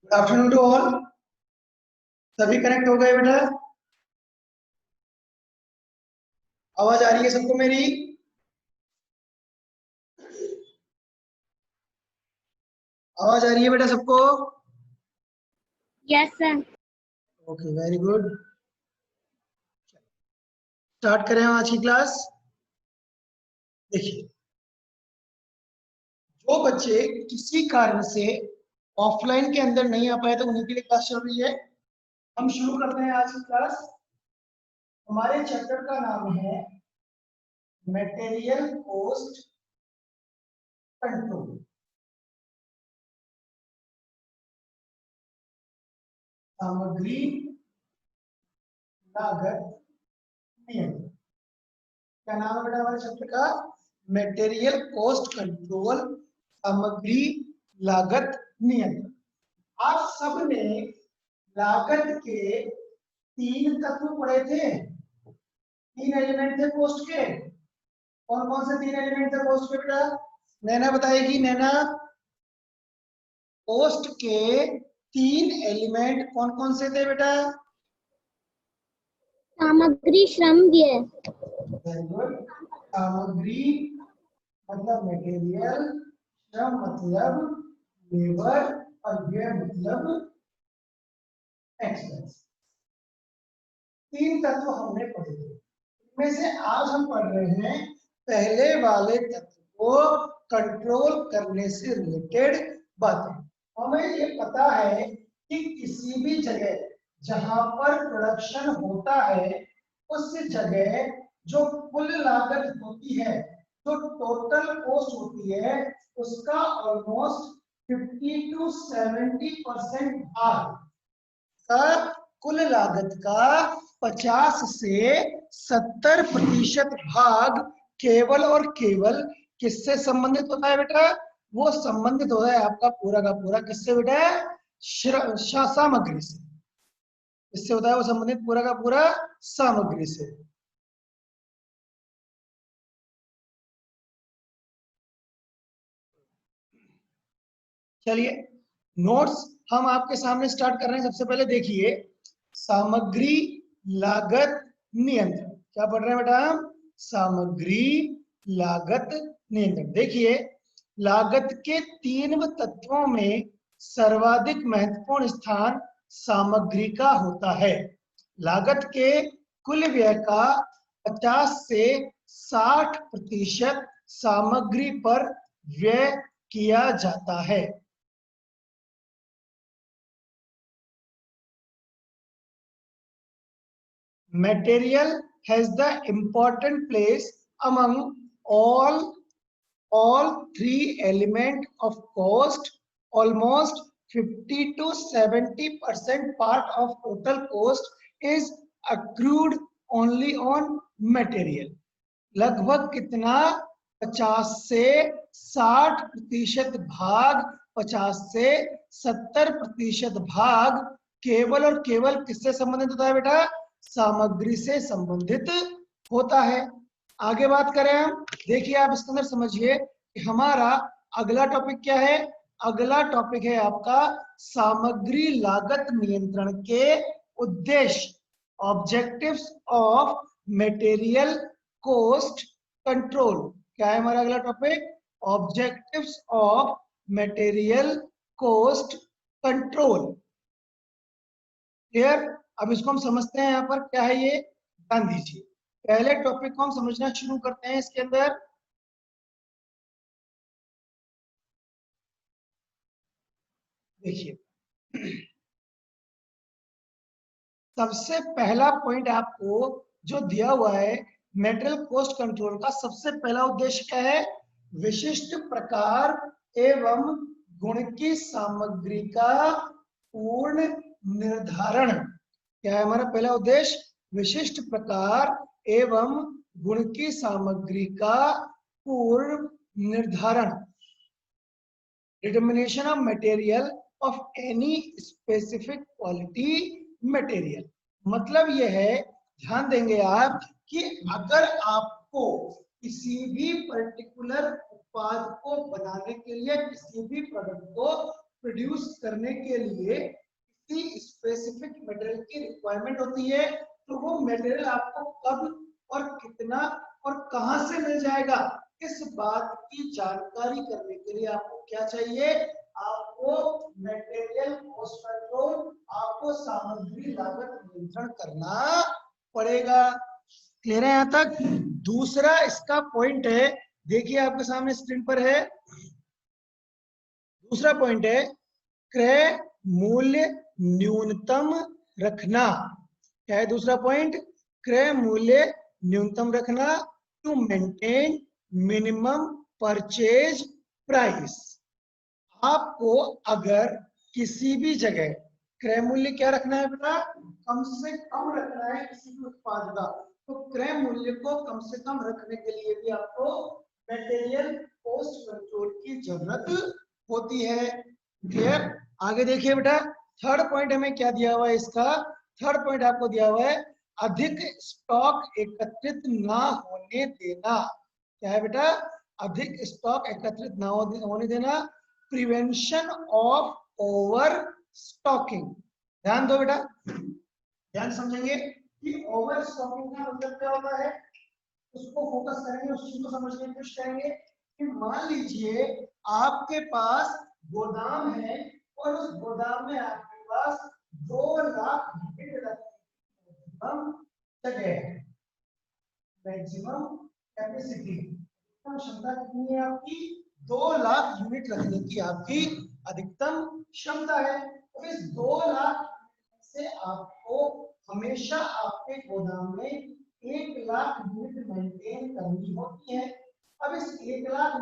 Good afternoon to all. सभी connect हो गए बेटा? आवाज आ रही है सबको मेरी? आवाज आ रही है बेटा सबको? Yes sir. Okay, very good. Start करें आज की क्लास। देखिए, जो बच्चे किसी कारण से ऑफलाइन के अंदर नहीं आ पाए तो उन्हीं के लिए क्लास चल रही है। हम शुरू करते हैं आज की क्लास। हमारे चैप्टर का नाम है मटेरियल कॉस्ट कंट्रोल। सामग्री लागत नियंत्रण। क्या नाम है बेटा हमारे चैप्टर का? मटेरियल कॉस्ट कंट्रोल, सामग्री लागत नियंत्रण। आप सबने लागत के 3 तत्व पढ़े थे। 3 एलिमेंट थे कॉस्ट के। कौन कौन से 3 एलिमेंट थे कॉस्ट के बेटा? नैना बताएगी। नैना, कॉस्ट के 3 एलिमेंट कौन कौन से थे बेटा? सामग्री, श्रम, व्यय। Very good. सामग्री मतलब मटेरियल, श्रम मतलब लेबर और व्यय मतलब एक्सपेंस। 3 तत्व हमने पढ़े थे। इनमें से आज हम पढ़ रहे हैं पहले वाले तत्व को कंट्रोल करने से रिलेटेड बातें। हमें ये पता है कि किसी भी जगह जहां पर प्रोडक्शन होता है उस जगह जो कुल लागत होती है, जो टोटल कॉस्ट होती है, उसका ऑलमोस्ट 50 to 70% भाग का कुल लागत का 50 से 70% भाग केवल और केवल किससे संबंधित होता है बेटा? वो संबंधित होता है आपका पूरा का पूरा किससे बेटा? सामग्री से। इससे होता है वो संबंधित पूरा का पूरा सामग्री से। चलिए, नोट्स हम आपके सामने स्टार्ट कर रहे हैं। सबसे पहले देखिए, सामग्री लागत नियंत्रण। क्या पढ़ रहे हैं बेटा हम? सामग्री लागत नियंत्रण। देखिए, लागत के 3 तत्वों में सर्वाधिक महत्वपूर्ण स्थान सामग्री का होता है। लागत के कुल व्यय का 50 से 60% सामग्री पर व्यय किया जाता है। Material has the important place among all 3 elements of cost. Almost 50 to 70% part of total cost is accrued only on material. लगभग कितना? 50 से 60% भाग, 50 से 70% भाग केवल और केवल किससे संबंधित होता है बेटा? सामग्री से संबंधित होता है। आगे बात करें हम, देखिए आप इसके अंदर समझिए कि हमारा अगला टॉपिक क्या है? अगला टॉपिक है आपका सामग्री लागत नियंत्रण के उद्देश्य, objectives of material cost control. क्या है हमारा अगला topic? Objectives of material cost control. Clear? अब इसको हम समझते हैं। यहाँ पर क्या है ये, ध्यान दीजिए। पहले टॉपिक को हम समझना शुरू करते हैं। इसके अंदर देखिए, सबसे पहला पॉइंट आपको जो दिया हुआ है मटेरियल कॉस्ट कंट्रोल का, सबसे पहला उद्देश्य क्या है? विशिष्ट प्रकार एवं गुण की सामग्री का पूर्ण निर्धारण। क्या है हमारा पहला उद्देश्य? विशिष्ट प्रकार एवं गुण की सामग्री का पूर्ण निर्धारण। Determination of material of any specific quality material. मतलब यह है, ध्यान देंगे आप, कि अगर आपको किसी भी पर्टिकुलर उत्पाद को बनाने के लिए, किसी भी प्रोडक्ट को प्रोड्यूस करने के लिए किसी स्पेसिफिक मटेरियल की रिक्वायरमेंट होती है, तो वो मटेरियल आपको कब और कितना और कहां से मिल जाएगा, इस बात की जानकारी करने के लिए आपको क्या चाहिए? आपको मटेरियल कॉस्ट कंट्रोल, आपको सामग्री लागत नियंत्रण करना पड़ेगा। क्लियर है यहां तक? दूसरा इसका पॉइंट है, देखिए आपके सामने स्क्रीन पर है, दूसरा पॉइंट है क्रय मूल्य न्यूनतम रखना। क्या है दूसरा पॉइंट? क्रय मूल्य न्यूनतम रखना, to maintain minimum purchase price. आपको अगर किसी भी जगह क्रय मूल्य क्या रखना है बेटा? कम से कम रखना है किसी भी उत्पाद का, तो क्रय मूल्य को कम से कम रखने के लिए भी आपको मटेरियल कॉस्ट कंट्रोल की जरूरत होती है। क्लियर? आगे देखिए बेटा, थर्ड पॉइंट हमें क्या दिया हुआ है इसका? थर्ड पॉइंट आपको दिया हुआ है अधिक स्टॉक एकत्रित ना होने देना। क्या है बेटा? अधिक स्टॉक एकत्रित ना होने देना, प्रिवेंशन ऑफ ओवर स्टॉकिंग। ध्यान दो बेटा, ध्यान समझेंगे कि ओवर स्टॉकिंग का मतलब क्या होता है, उसको फोकस करेंगे, उस चीज को समझने की कोशिश करेंगे। कि मान लीजिए आपके पास गोदाम है और उस गोदाम में आपके पास 2 लाख यूनिट मैक्सिमम जगह है, मैक्सिमम कैपेसिटी, क्षमता कितनी है आपकी? 2 लाख यूनिट रखने की आपकी अधिकतम क्षमता है। तो इस 2 लाख से आपको हमेशा आपके गोदाम में 1 लाख यूनिट मेंटेन करनी होती है। अब इस 1 लाख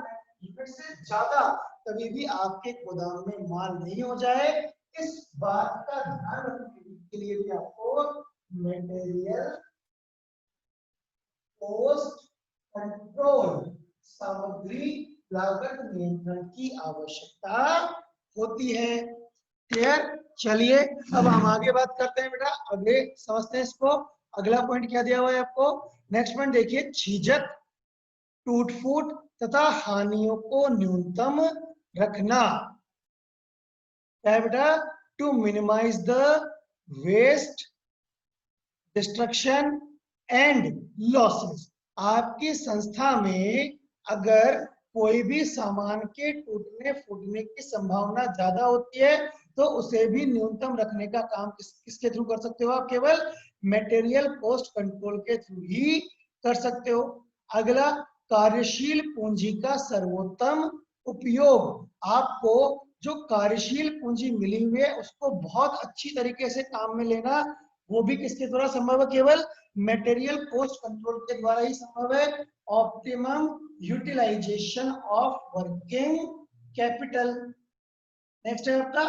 यूनिट से ज्यादा कभी भी आपके गोदाम में माल नहीं हो जाए, इस बात का ध्यान रखने के लिए भी आपको मटेरियल कॉस्ट कंट्रोल, सामग्री लागत नियंत्रण की आवश्यकता होती है। क्लियर? चलिए अब हम आगे बात करते हैं बेटा, अगले समझते हैं इसको। अगला पॉइंट क्या दिया हुआ है आपको? नेक्स्ट पॉइंट देखिए, झिझक, टूट फूट तथा हानियों को न्यूनतम रखना। क्या है बेटा? To minimise the waste, destruction and losses. आपकी संस्था में अगर कोई भी सामान के टूटने फूटने की संभावना ज्यादा होती है, तो उसे भी न्यूनतम रखने का काम किसके थ्रू कर सकते हो आप? केवल मटेरियल कॉस्ट कंट्रोल के थ्रू ही कर सकते हो। अगला, कार्यशील पूंजी का सर्वोत्तम उपयोग। आपको जो कार्यशील पूंजी मिली हुई है उसको बहुत अच्छी तरीके से काम में लेना, वो भी किसके द्वारा संभव है? केवल मटेरियल कॉस्ट कंट्रोल के द्वारा ही संभव है। Optimum utilisation of working capital. Next है आपका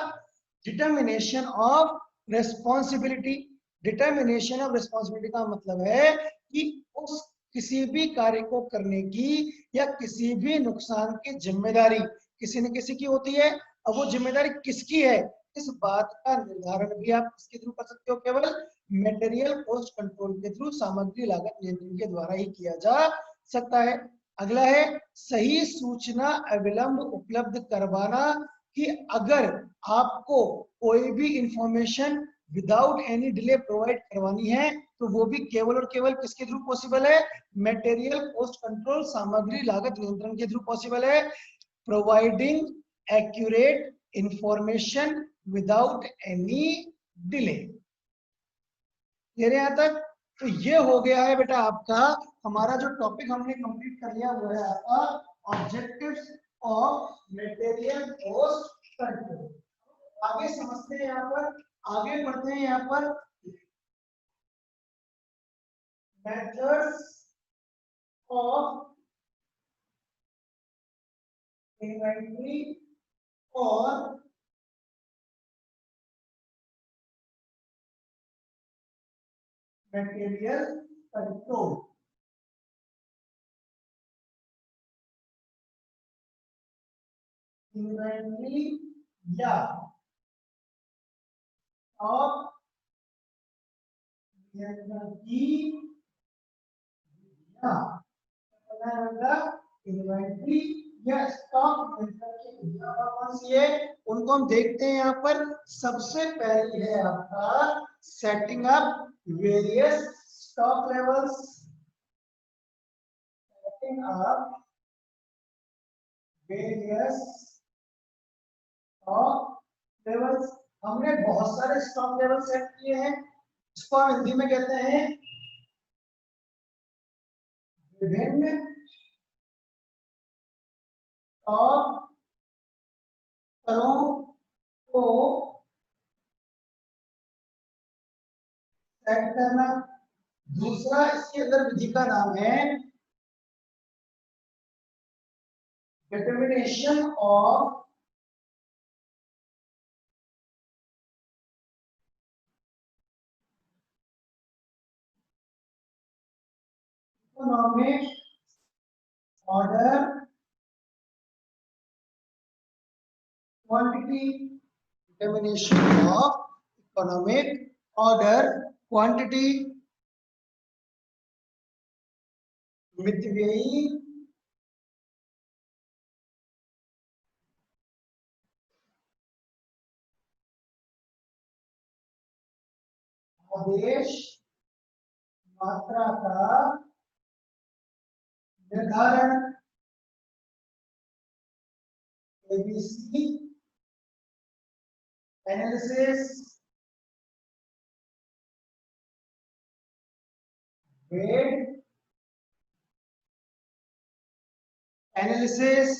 determination of responsibility. Determination of responsibility का मतलब है कि उस किसी भी कार्य को करने की या किसी भी नुकसान की जिम्मेदारी किसी न किसी की होती है। अब वो जिम्मेदारी किसकी है, इस बात का निर्धारण भी आप किसके थ्रू कर सकते हो? केवल मटेरियल कॉस्ट कंट्रोल के थ्रू, सामग्री लागत नियंत्रण के द्वारा ही किया जा सकता है। अगला है सही सूचना अविलंब उपलब्ध करवाना। कि अगर आपको कोई भी information without any delay provide करवानी है, तो वो भी केवल और केवल किसके थ्रू पॉसिबल है? मटेरियल कॉस्ट कंट्रोल, सामग्री लागत नियंत्रण के थ्रू पॉसिबल है। Providing accurate information without any delay. यहां तक? तो ये हो गया है बेटा आपका, हमारा जो टॉपिक हमने कंप्लीट कर लिया वो है आपका objectives of material cost control. आगे समझते हैं, यहाँ पर आगे बढ़ते हैं। यहाँ पर methods of inventory or material control. Inventory या स्टॉक नियंत्रण की इन्वेंट्री या स्टॉक नियंत्रण की विधियां कौन सी है, उनको हम देखते हैं। यहाँ पर सबसे पहली है आपका setting up various stock levels. Setting up various stock levels. हमने बहुत सारे स्टॉक लेवल सेट किए हैं, इसको हम हिंदी में कहते हैं विभिन्न स्टॉक स्तरों को सेट करना। दूसरा इसके अंदर विधि का नाम है determination of economic order quantity. Determination of economic order quantity. मितव्ययी आदेश मात्रा का निर्धारण। ABC analysis VED analysis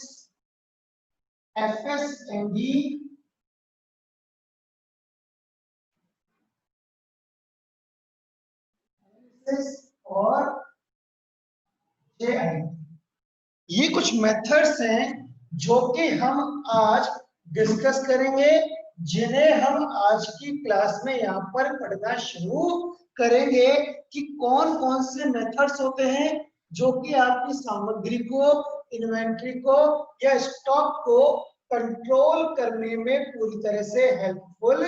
FSND और जेआई। ये कुछ मेथड्स हैं जो कि हम आज डिस्कस करेंगे, जिन्हें हम आज की क्लास में यहाँ पर पढ़ना शुरू करेंगे कि कौन कौन से मेथड्स होते हैं जो कि आपकी सामग्री को, इन्वेंट्री को या स्टॉक को कंट्रोल करने में पूरी तरह से हेल्पफुल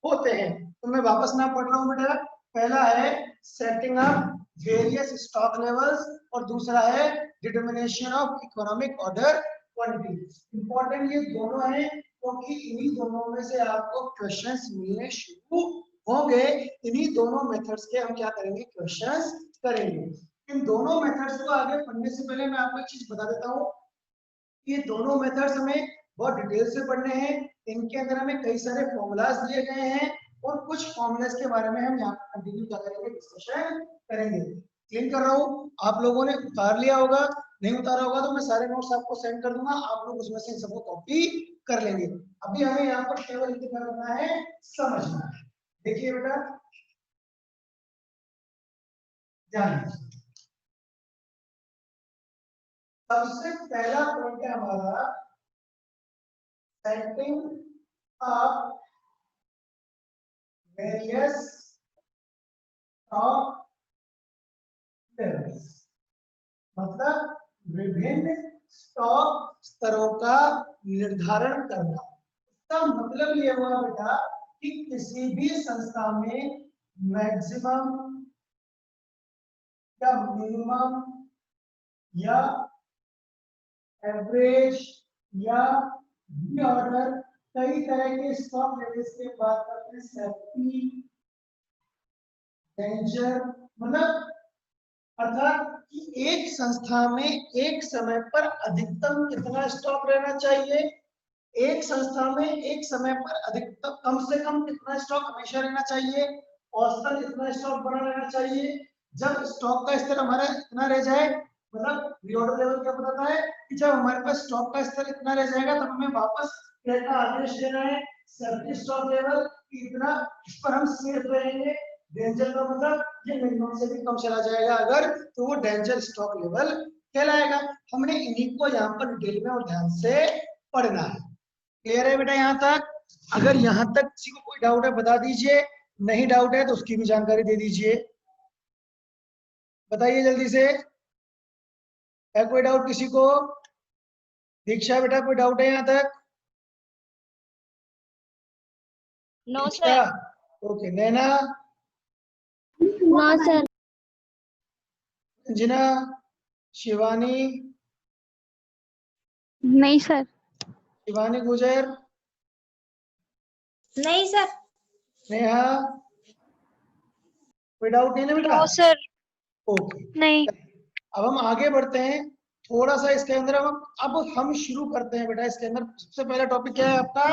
होते हैं। तो मैं वापस ना पढ़ रहा हूँ बेटा। पहला है setting up various stock levels और दूसरा है determination of economic order quantity. Important ये दोनों हैं क्योंकि इन्हीं दोनों में से आपको क्वेश्चंस मिलने शुरू होंगे। इन्हीं दोनों मेथड्स के हम क्या करेंगे, क्वेश्चंस करेंगे। इन दोनों मेथड्स को आगे पढ़ने से पहले मैं आपको एक चीज बता देता हूँ। ये दोनों मेथड्स हमें बहुत डिटेल से पढ़ने हैं। इनके अंदर हमें कई सारे फॉर्मूलाज दिए गए हैं और कुछ फॉर्मूलाज के बारे में हम यहाँ कंटिन्यू क्या करेंगे, डिस्कशन करेंगे। क्लीन कर रहा हूँ, आप लोगों ने उतार लिया होगा, नहीं उतारा होगा तो मैं सारे नोट्स आपको सेंड कर दूंगा, आप लोग उसमें से इन सबको कॉपी कर लेंगे। अभी हमें यहाँ पर केवल इतना करना है, समझना है। देखिए बेटा ध्यान, सबसे पहला पॉइंट है हमारा setting up various stock levels. मतलब विभिन्न स्टॉक स्तरों का निर्धारण करना। इसका मतलब ये हुआ बेटा कि किसी भी संस्था में मैक्सिमम या मिनिमम या एवरेज या ऑर्डर कई तरह के स्टॉक लेवल्स की बात करते हैं। सेफ्टी, डेंजर, मतलब अर्थात कि एक संस्था में एक समय पर अधिकतम कितना स्टॉक रहना चाहिए, एक संस्था में एक समय पर अधिकतम कम से कम कितना स्टॉक हमेशा रहना चाहिए, औसतन कितना स्टॉक बना रहना चाहिए। जब स्टॉक का स्तर हमारा इतना रह जाए, मतलब रीऑर्डर लेवल क्या बताता है कि जब हमारे पास स्टॉक का स्तर इतना रह जाएगा तब हमें वापस क्या आदेश देना है, सेफ्टी स्टॉक लेवल इतना, इस पर हम सेफ रहेंगे। डेंजर का मतलब ये मिनिमम से भी कम चला जाएगा अगर, तो वो डेंजर स्टॉक लेवल कहलाएगा। हमने इन्हीं को यहाँ पर डिटेल में और ध्यान से पढ़ना है। क्लियर है बेटा यहाँ तक? अगर यहाँ तक किसी को कोई डाउट है बता दीजिए, नहीं डाउट है तो उसकी भी जानकारी दे दीजिए। बताइए जल्दी से, है कोई डाउट किसी को? दीक्षा बेटा कोई डाउट है यहाँ तक? नो दीक्षा, सर। ओके। नैना, नो सर। अंजना, शिवानी, नहीं सर। शिवानी गुजर, नहीं सर। नेहा, कोई डाउट नहीं ना बेटा? No sir. ओके, नहीं। अब हम आगे बढ़ते हैं थोड़ा सा इसके अंदर। अब हम शुरू करते हैं बेटा इसके अंदर। सबसे पहला टॉपिक क्या है आपका?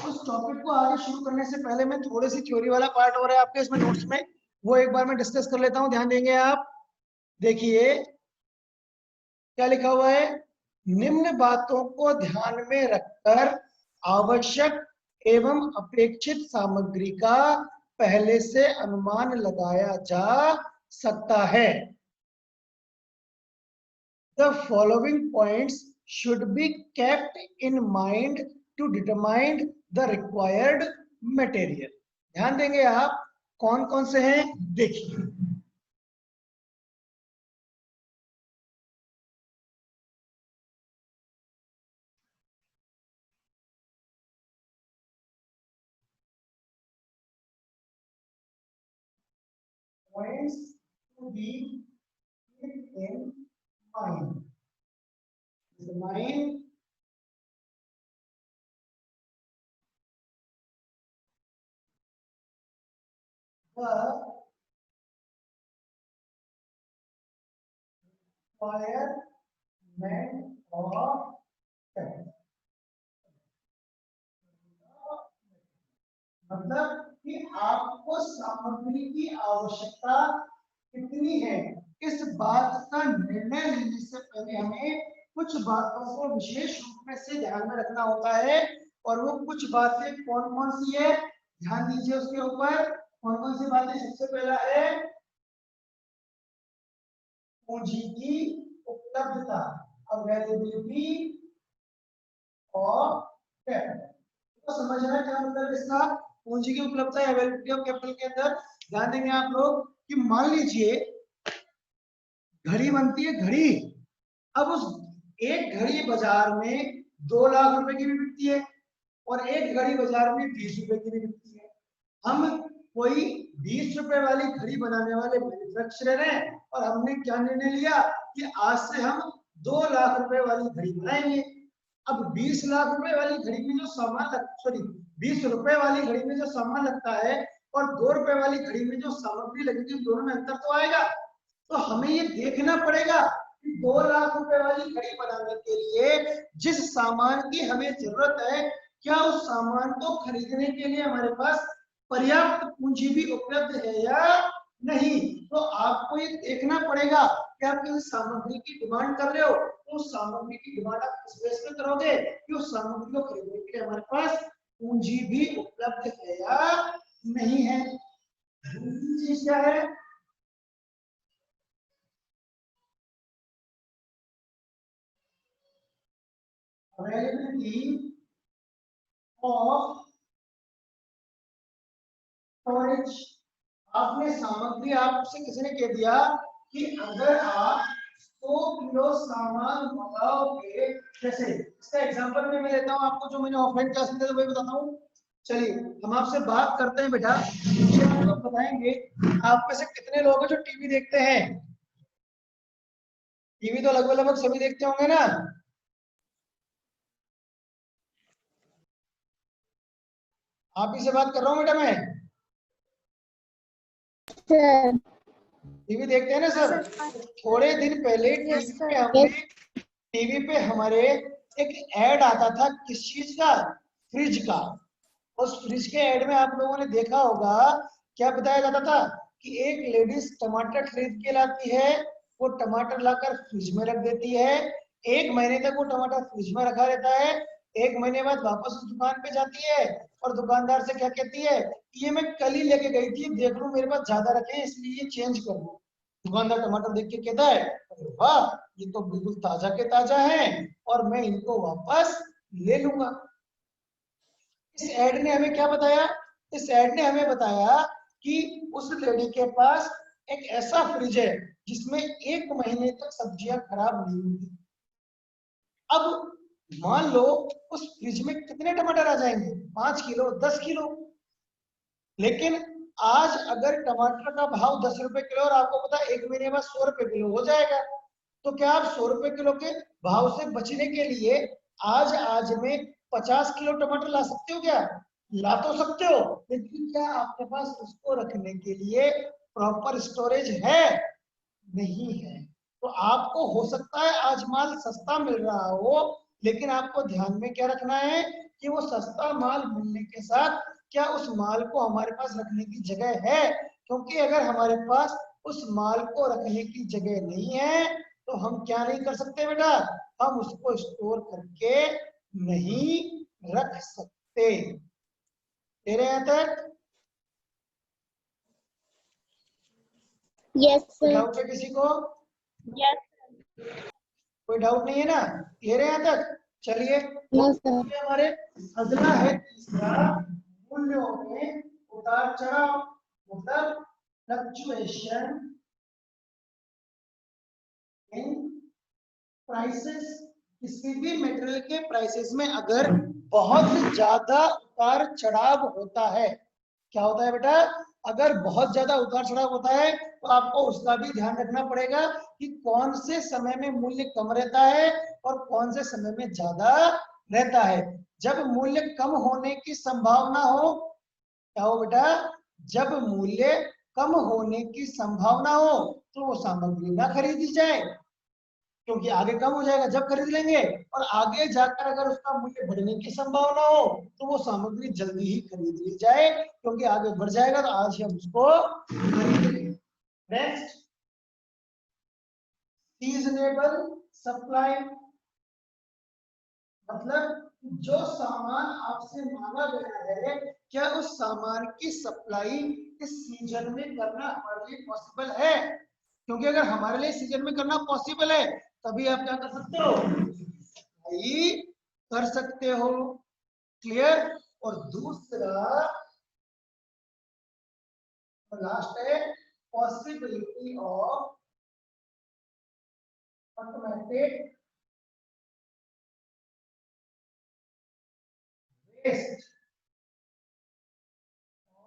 उस टॉपिक को आगे शुरू करने से पहले मैं थोड़ी सी थ्योरी वाला पार्ट हो रहा है आपके इसमें नोट्स में, वो एक बार मैं डिस्कस कर लेता हूं। ध्यान देंगे आप? देखिए क्या लिखा हुआ है। निम्न बातों को ध्यान में रखकर आवश्यक एवं अपेक्षित सामग्री का पहले से अनुमान लगाया जा सकता है। The following points should be kept in mind to determine the required material. ध्यान देंगे आप, कौन कौन से हैं देखिए। Points to be kept in mind. The mind the requirement of मतलब कि आपको सामग्री की आवश्यकता कितनी है, इस बात का निर्णय लेने से पहले हमें कुछ बातों को विशेष रूप में से ध्यान में रखना होता है। और वो कुछ बातें कौन कौन सी है, ध्यान दीजिए उसके ऊपर। कौन कौन सी बातें? सबसे पहला है पूंजी की उपलब्धता, अवेलेबिलिटी ऑफ कैपिटल। तो समझना क्या मतलब इसका? पूंजी की उपलब्धता, अवेलेबिलिटी ऑफ कैपिटल के अंदर ध्यान देंगे आप लोग कि मान लीजिए घड़ी बनती है, घड़ी। अब उस एक घड़ी बाजार में 2 लाख रुपए की भी बिकती है और एक घड़ी बाजार में 20 रुपए की भी बिकती है। हम कोई 20 रुपए वाली घड़ी बनाने वाले मैन्युफैक्चरर हैं और हमने क्या निर्णय लिया कि आज से हम 2 लाख रुपए वाली घड़ी बनाएंगे। अब 20 लाख रुपए वाली घड़ी में जो सामान 20 रुपए वाली घड़ी में जो सामान लगता है और 2 रुपए वाली घड़ी में जो सामग्री लगेगी, दोनों में अंतर तो आएगा। तो हमें ये देखना पड़ेगा कि 2 लाख रुपए वाली घड़ी बनाने के लिए जिस सामान की हमें जरूरत है, क्या उस सामान को खरीदने के लिए हमारे पास पर्याप्त पूंजी भी उपलब्ध है या नहीं। तो आपको ये देखना पड़ेगा कि आप किसी सामग्री की डिमांड कर रहे हो तो उस सामग्री की डिमांड आप किस बेस पे करोगे कि उस सामग्री को खरीदने के लिए हमारे पास पूंजी भी उपलब्ध है या नहीं है। दूसरी चीज क्या है? availability of storage। आपने सामग्री, आपसे किसी ने कह दिया कि अगर आप 100 किलो सामान मंगाओगे, जैसे इसका एग्जांपल में मैं लेता हूं आपको, जो मैंने ऑफलाइन क्लास में दिया वही बताता हूं। चलिए हम आपसे बात करते हैं बेटा, मुझे आप लोग बताएंगे आप में से कितने लोग हैं जो टीवी देखते हैं? टीवी तो लगभग लगभग सभी देखते होंगे ना। आप ही से बात कर रहा हूँ बेटा मैं। सर। टीवी देखते हैं ना सर? थोड़े दिन पहले टीवी पे हमारे एक ऐड आता था, किस चीज का? फ्रिज का। उस फ्रिज के ऐड में आप लोगों ने देखा होगा, क्या बताया जाता था कि एक लेडीज टमाटर खरीद के लाती है, वो टमाटर लाकर फ्रिज में रख देती है, 1 महीने तक वो टमाटर फ्रिज में रखा रहता है, 1 महीने बाद वापस उस दुकान पे जाती है और दुकानदार से क्या कहती है, ये मैं कल ही लेके गई थी, देख लूं मेरे पास ज्यादा रखे हैं इसलिए ये चेंज कर लूं। दुकानदार टमाटर देख के कहता है, अरे वाह, ये तो बिल्कुल ताजा के ताजा है और मैं इनको वापस ले लूंगा। इस ऐड ने हमें क्या बताया, इस ऐड ने हमें बताया कि उस लेडी के पास एक ऐसा फ्रिज है जिसमें 1 महीने तक सब्जियां खराब नहीं होती। अब मान लो उस फ्रिज में कितने टमाटर आ जाएंगे, 5 किलो, 10 किलो। लेकिन आज अगर टमाटर का भाव 10 रुपए किलो और आपको पता है 1 महीने बाद 100 रुपए किलो हो जाएगा, तो क्या आप 100 रुपए किलो के भाव से बचने के लिए आज में 50 किलो टमाटर ला सकते हो क्या? ला तो सकते हो, लेकिन क्या आपके पास उसको रखने के लिए प्रॉपर स्टोरेज है? नहीं है। तो आपको हो सकता है आज माल सस्ता मिल रहा हो, लेकिन आपको ध्यान में क्या रखना है कि वो सस्ता माल मिलने के साथ क्या उस माल को हमारे पास रखने की जगह है? क्योंकि अगर हमारे पास उस माल को रखने की जगह नहीं है तो हम क्या नहीं कर सकते बेटा, हम उसको स्टोर करके नहीं रख सकते। तेरे यहां तक यस सर। डाउट है किसी को? Yes. कोई डाउट नहीं है ना? क्लियर है यहाँ तक? चलिए नो सर। हमारे अगला है तीसरा, मूल्यों में उतार चढ़ाव, मतलब फ्लक्चुएशन इन प्राइसेस। किसी भी मटेरियल के प्राइसेस में अगर बहुत ज्यादा उतार चढ़ाव होता है, क्या होता है बेटा, अगर बहुत ज्यादा उतार चढ़ाव होता है तो आपको उसका भी ध्यान रखना पड़ेगा कि कौन से समय में मूल्य कम रहता है और कौन से समय में ज्यादा रहता है। जब मूल्य कम होने की संभावना हो, क्या हो बेटा, जब मूल्य कम होने की संभावना हो तो वो सामग्री ना खरीदी जाए, क्योंकि आगे कम हो जाएगा जब खरीद लेंगे, और आगे जाकर अगर उसका मूल्य बढ़ने की संभावना हो तो वो सामग्री जल्दी ही खरीद ली जाए, क्योंकि आगे बढ़ जाएगा तो आज ही हम उसको खरीद लेंगे। नेक्स्ट, सीजनेबल सप्लाई, मतलब जो सामान आपसे मांगा गया है क्या उस सामान की सप्लाई इस सीजन में करना हमारे लिए पॉसिबल है? क्योंकि अगर हमारे लिए सीजन में करना पॉसिबल है तभी आप क्या कर सकते हो, सप्लाई कर सकते हो। क्लियर? और दूसरा लास्ट है possibility of automated waste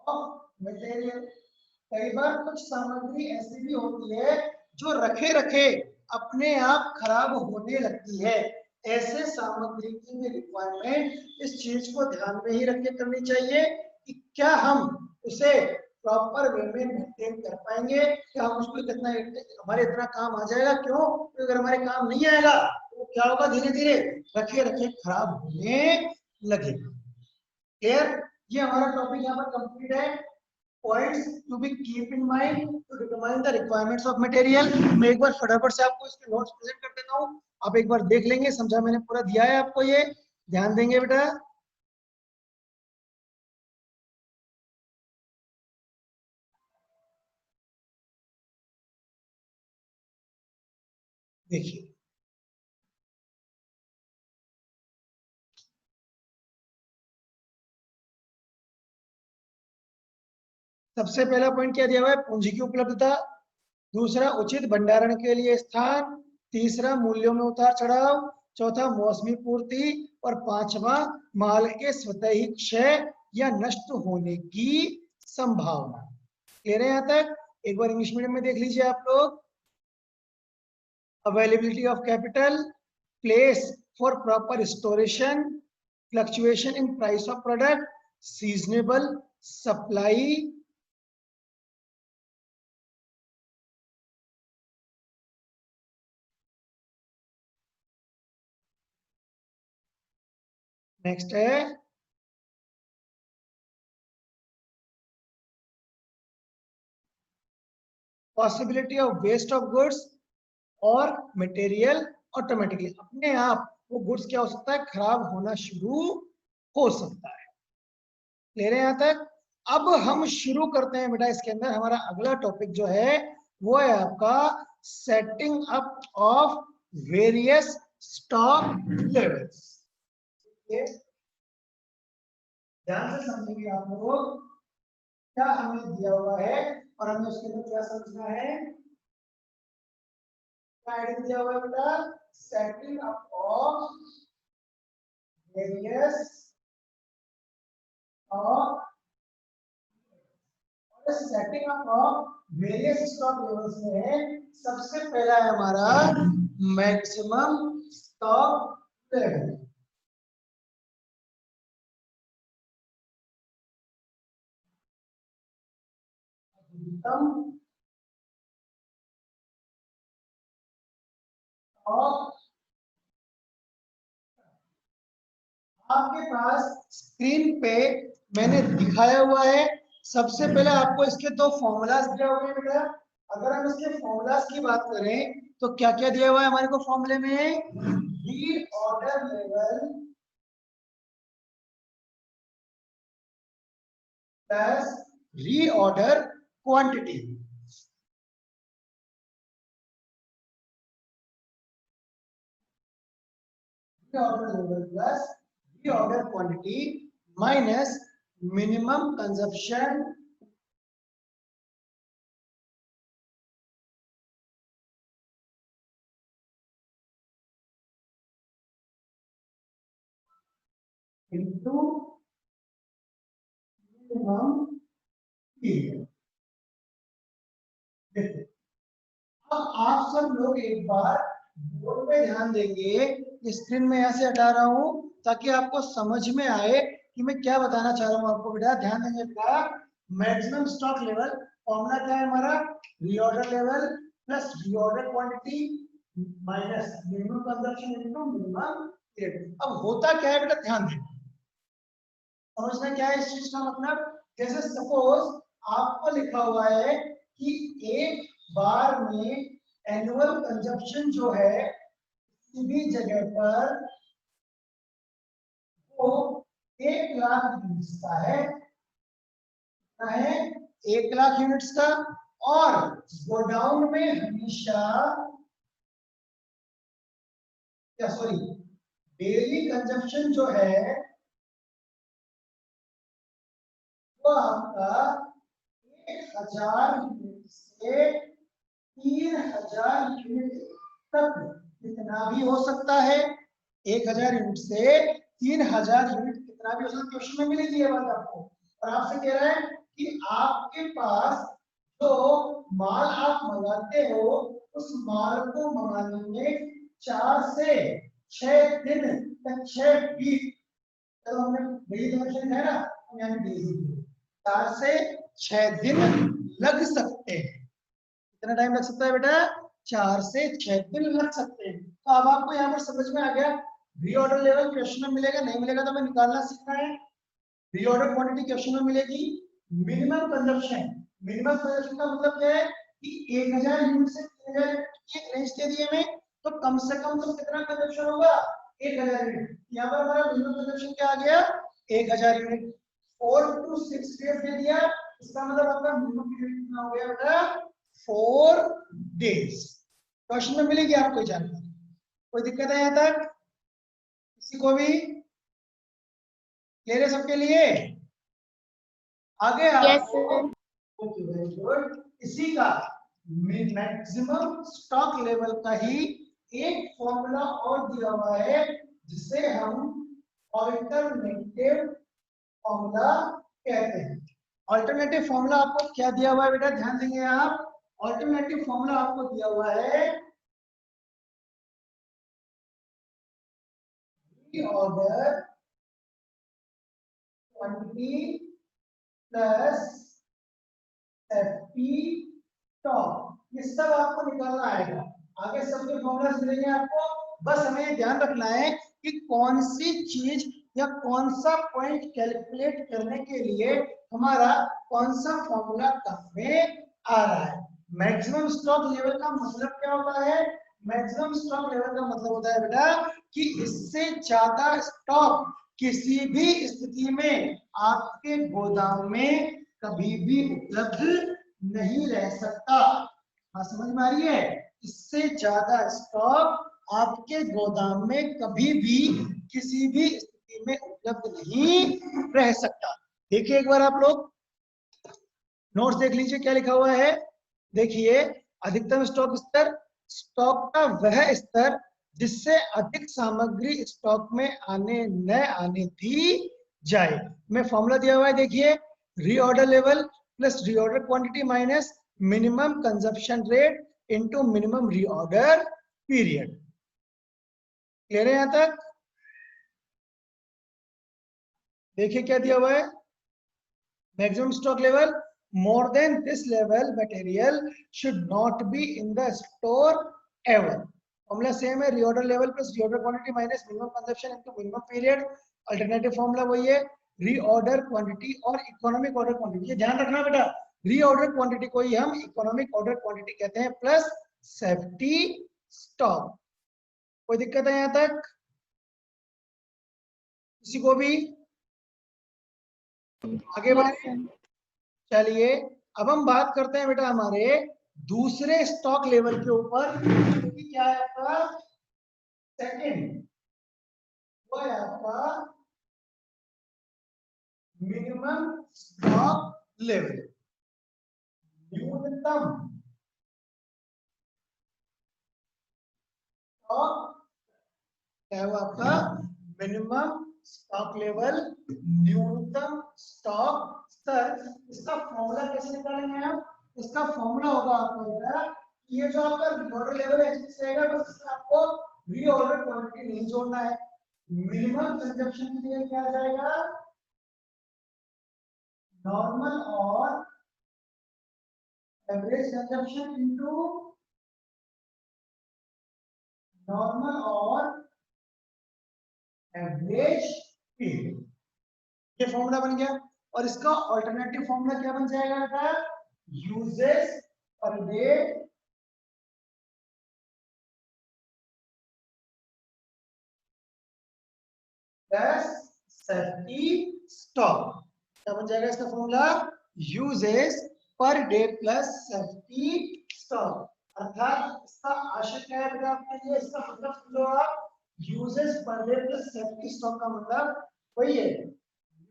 of material. कई बार कुछ सामग्री ऐसी भी होती है जो रखे रखे अपने आप खराब होने लगती है। ऐसे सामग्री की भी रिक्वायरमेंट इस चीज को ध्यान में ही रख के करनी चाहिए कि क्या हम उसे प्रॉपर वे में मेंटेन कर पाएंगे, क्या हम उसको कितना हमारे इतना काम आ जाएगा। क्यों? क्योंकि अगर हमारे काम नहीं आएगा तो क्या होगा, धीरे धीरे रखे रखे खराब होने लगेगा। क्लियर? ये हमारा टॉपिक यहाँ पर कंप्लीट है। Points to be keep in mind to determine the requirements of material। मैं एक बार फटाफट से आपको इसके नोट्स प्रेजेंट कर देता हूँ, आप एक बार देख लेंगे, समझा मैंने पूरा दिया है आपको, ये ध्यान देंगे बेटा। देखिए सबसे पहला पॉइंट क्या दिया हुआ है, पूंजी की उपलब्धता। दूसरा उचित भंडारण के लिए स्थान। तीसरा मूल्यों में उतार चढ़ाव। चौथा मौसमी पूर्ति। और पांचवा माल के स्वतः ही क्षय या नष्ट होने की संभावना। क्लियर है यहाँ तक? एक बार इंग्लिश मीडियम में देख लीजिए आप लोग। availability of capital, place for proper storation, fluctuation in price of product, seasonable supply, next है possibility of waste of goods और मटेरियल ऑटोमेटिकली अपने आप वो गुड्स क्या हो सकता है, खराब होना शुरू हो सकता है। ले रहे हैं यहाँ तक? अब हम शुरू करते हैं बेटा, इसके अंदर हमारा अगला टॉपिक जो है वो है आपका setting up of various stock levels. ध्यान से समझेंगे आप लोग, क्या हमें दिया हुआ है और हमें उसके अंदर क्या समझना है। क्या हेडिंग दिया हुआ है बेटा, setting up of various stock, setting up of various stock levels में सबसे पहला है हमारा मैक्सिमम स्टॉक लेवल। आपके पास स्क्रीन पे मैंने दिखाया हुआ है। सबसे पहले आपको इसके दो फॉर्मूलाज दिया हुआ है बेटा। अगर हम इसके फॉर्मूलाज की बात करें तो क्या क्या दिया हुआ है हमारे को फॉर्मूले में, reorder level plus reorder quantity. Reorder level plus reorder quantity minus minimum consumption into minimum period। अब आप सब लोग एक बार बोर्ड पे ध्यान देंगे। स्क्रीन में यहाँ से हटा रहा हूँ ताकि आपको समझ में आए कि मैं क्या बताना चाह रहा हूँ आपको। बेटा ध्यान देंगे बेटा, मैक्सिमम स्टॉक लेवल फॉर्मूला क्या है हमारा, reorder level plus reorder quantity minus minimum consumption into minimum period. अब होता क्या है बेटा, ध्यान देना, समझना क्या है इस चीज का मतलब। जैसे सपोज आपको लिखा हुआ है कि एक बार में एनुअल कंजप्शन जो है किसी भी जगह पर वो 1 लाख यूनिट्स का है, 1 लाख यूनिट्स का। और गोडाउन में हमेशा, क्या सॉरी, डेली कंजप्शन जो है वो आपका 1000 यूनिट से 3000 यूनिट तक कितना भी हो सकता है। 1000 यूनिट से 3000 यूनिट कितना भी हो सकता है, क्वेश्चन में मिलेगी ये बात आपको। और आपसे कह रहा है कि आपके पास जो माल आप मंगाते हो उस माल को मंगाने में 4 से 6 दिन तक 6 वीक, तो हमने डेली कंजप्शन है ना, हम यहाँ डेली 4 से 6 दिन लग सकते हैं। कितना टाइम लग सकता है बेटा, 4 से 6 दिन लग सकते हैं। तो अब आपको यहाँ पर समझ में आ गया, रीऑर्डर लेवल क्वेश्चन में मिलेगा, नहीं मिलेगा तो हमें निकालना सीखना है। रीऑर्डर क्वांटिटी क्वेश्चन में मिलेगी। मिनिमम कंजप्शन, मिनिमम कंजप्शन का मतलब क्या है कि 1000 यूनिट से 3000 की एक रेंज दे दी हमें, तो कम से कम तो कितना कंजप्शन होगा, 1000 यूनिट। यहाँ पर हमारा मिनिमम कंजप्शन क्या आ गया, 1000 यूनिट। 4 to 6 डेज दे दिया, इसका मतलब आपका मिनिमम पीरियड कितना हो गया बेटा, 4 डेज। क्वेश्चन में मिलेगी आपको जानकारी। कोई दिक्कत है यहाँ तक किसी को भी, ले रहे सबके लिए आगे आपको? Okay very good. इसी का मैक्सिमम स्टॉक लेवल का ही एक फॉर्मूला और दिया हुआ है जिसे हम ऑल्टरनेटिव फॉर्मूला कहते हैं। ऑल्टरनेटिव फॉर्मूला आपको क्या दिया हुआ है बेटा, ध्यान देंगे आप। ऑल्टरनेटिव फॉर्मूला आपको दिया हुआ है reorder quantity plus safety stock. ये सब आपको निकालना आएगा, आगे सबके फॉर्मूलास मिलेंगे आपको। बस हमें ये ध्यान रखना है कि कौन सी चीज या कौन सा पॉइंट कैलकुलेट करने के लिए हमारा कौन सा फॉर्मूला काम में आ रहा है। मैक्सिमम स्टॉक लेवल का मतलब क्या होता है, मैक्सिमम स्टॉक लेवल का मतलब होता है बेटा कि इससे ज्यादा स्टॉक किसी भी स्थिति में आपके गोदाम में कभी भी उपलब्ध नहीं रह सकता। हाँ, समझ में आ रही है? इससे ज्यादा स्टॉक आपके गोदाम में कभी भी किसी भी स्थिति में उपलब्ध नहीं रह सकता। देखिए एक बार आप लोग नोट्स देख लीजिए क्या लिखा हुआ है। देखिए, अधिकतम स्टॉक स्तर, स्टॉक का वह स्तर जिससे अधिक सामग्री स्टॉक में न आने दी जाए। में फॉर्मूला दिया हुआ है, देखिए, reorder level plus reorder quantity minus minimum consumption rate into minimum reorder period. Clear है यहां तक? देखिए क्या दिया हुआ है, maximum stock level, more than this level material should not be in the store ever. Formula same है, reorder level plus reorder quantity minus minimum consumption into minimum period. Alternative formula वही है, रीऑर्डर क्वांटिटी और economic order quantity. ये ध्यान रखना बेटा, reorder quantity को ही हम इकोनॉमिक ऑर्डर क्वांटिटी कहते हैं, प्लस सेफ्टी स्टॉक। कोई दिक्कत है यहां तक किसी को भी? आगे बढ़े, चलिए अब हम बात करते हैं बेटा हमारे दूसरे स्टॉक लेवल के ऊपर, क्या है आपका सेकंड, वो है आपका मिनिमम स्टॉक लेवल। न्यूनतम स्टॉक क्या है वो आपका मिनिमम स्टॉक लेवल, न्यूनतम स्टॉक स्तर। इसका फॉर्मूला कैसे निकालेंगे आप? इसका फॉर्मूला होगा आपका ये जो आपका रीऑर्डर लेवल है रहेगा, बस आपको रीऑर्डर क्वांटिटी नहीं जोड़ना है। मिनिमम कंजप्शन के लिए क्या आ जाएगा, नॉर्मल और एवरेज कंजप्शन इनटू नॉर्मल और एवरेज पीरियड। ये फॉर्मूला बन गया। और इसका अल्टरनेटिव फॉर्मूला क्या बन जाएगा बेटा, uses per debt plus safety stock. क्या बन जाएगा इसका formula, usage per debt plus safety stock. अर्थात इसका आशय क्या है बेटा आपके लिए, इसका मतलब समझो आप, uses per debt plus safety stock का मतलब वही है।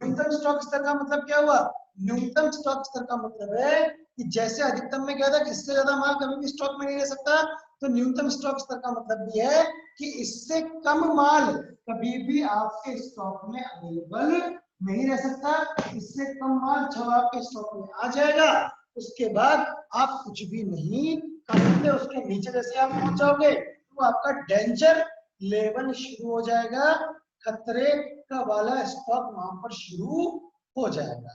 न्यूनतम स्टॉक स्तर का मतलब क्या हुआ, न्यूनतम स्टॉक स्तर का मतलब है कि जैसे अधिकतम में क्या था, इससे ज्यादा माल कभी भी स्टॉक में नहीं रह सकता, तो न्यूनतम स्टॉक स्तर का मतलब भी है कि इससे कम माल कभी भी आपके स्टॉक में अवेलेबल नहीं रह सकता। इससे कम माल जब आपके स्टॉक में आ जाएगा उसके बाद आप कुछ भी नहीं कर सकते। उसके नीचे जैसे आप पहुंच जाओगे तो आपका डेंजर लेवल शुरू हो जाएगा, खतरे का वाला स्टॉक वहां पर शुरू हो जाएगा।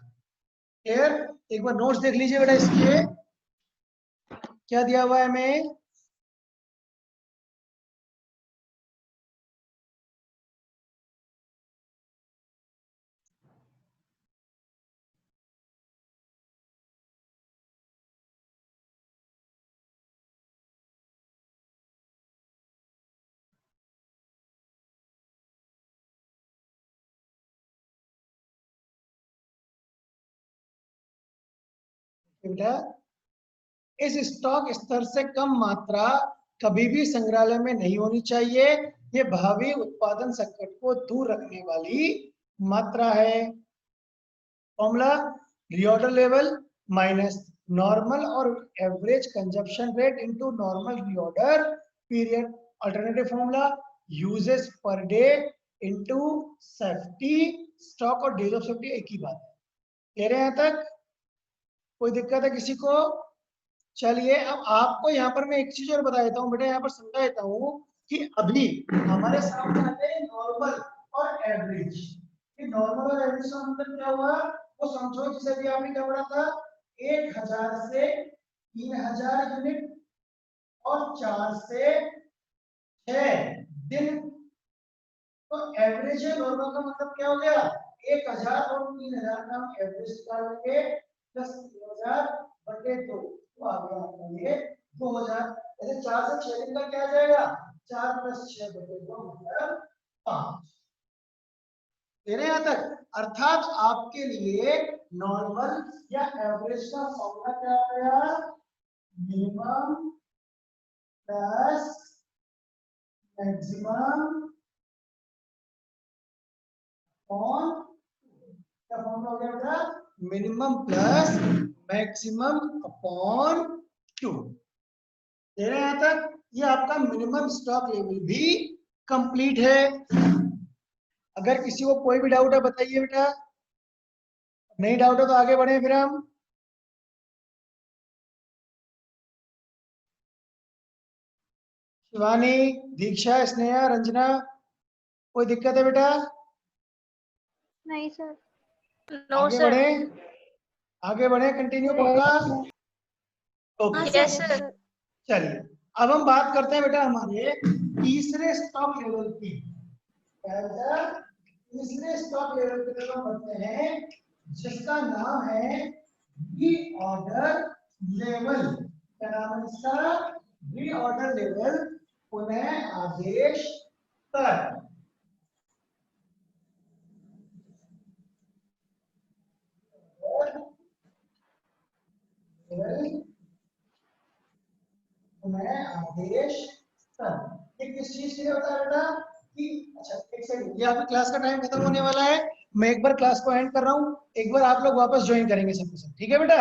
क्लियर? एक बार नोट्स देख लीजिए बेटा, इसके क्या दिया हुआ है हमें। बेटा इस स्टॉक स्तर से कम मात्रा कभी भी संग्रहालय में नहीं होनी चाहिए। ये भावी उत्पादन संकट को दूर रखने वाली मात्रा है। Formula, reorder level minus normal और average consumption rate into normal reorder period. Alternative formula, usage per day into safety stock और डेज ऑफ सेफ्टी एक ही बात है। कह रहे हैं यहां तक कोई दिक्कत है किसी को? चलिए अब आपको यहाँ पर मैं एक चीज और बता देता हूँ बेटा, यहाँ पर समझा देता हूँ कि अभी हमारे सामने आते हैं नॉर्मल और एवरेज। कि नॉर्मल और एवरेज का मतलब क्या हुआ, वो समझो जैसे भी आपने क्या पढ़ा था, 1000 से 3000 यूनिट और 4 से 6 दिन। तो एवरेज है, नॉर्मल का मतलब क्या हो गया, 1000 और 3000 का हम एवरेज निकाल लेंगे, प्लस 3000 बटे 2 तो आ गया आपका ये 2000। ऐसे 4 से 6 दिन का क्या आ जाएगा, 4 + 6 = 5। दे रहे हैं यहाँ तक। अर्थात आपके लिए नॉर्मल या एवरेज का फॉर्मूला क्या आ गया, मिनिमम प्लस मैक्सिमम अपॉन, क्या फॉर्मूला हो गया बेटा, मिनिमम प्लस मैक्सिमम अपॉन 2। दे रहे हैं यहाँ तक। ये आपका मिनिमम स्टॉक लेवल भी कंप्लीट है। अगर किसी को कोई भी डाउट है बताइए बेटा, नहीं डाउट है तो आगे बढ़े फिर हम। शिवानी, दीक्षा, स्नेहा, रंजना, कोई दिक्कत है बेटा? नहीं सर। No, आगे sir. बढ़े, आगे बढ़े, कंटिन्यू होगा। Okay Yes, sir. चलिए अब हम बात करते हैं बेटा हमारे तीसरे स्टॉक लेवल की। तीसरे स्टॉक लेवल की तरफ बढ़ते हैं जिसका नाम है रीऑर्डर लेवल। क्या नाम है इसका, रीऑर्डर लेवल, पुनः आदेश स्तर। पुनः आदेश स्तर, ये किस चीज के लिए होता है बेटा कि, अच्छा एक सेकंड, ये आपकी क्लास का टाइम खत्म होने वाला है, मैं एक बार क्लास को एंड कर रहा हूँ, एक बार आप लोग वापस ज्वाइन करेंगे सबके सब, ठीक है बेटा।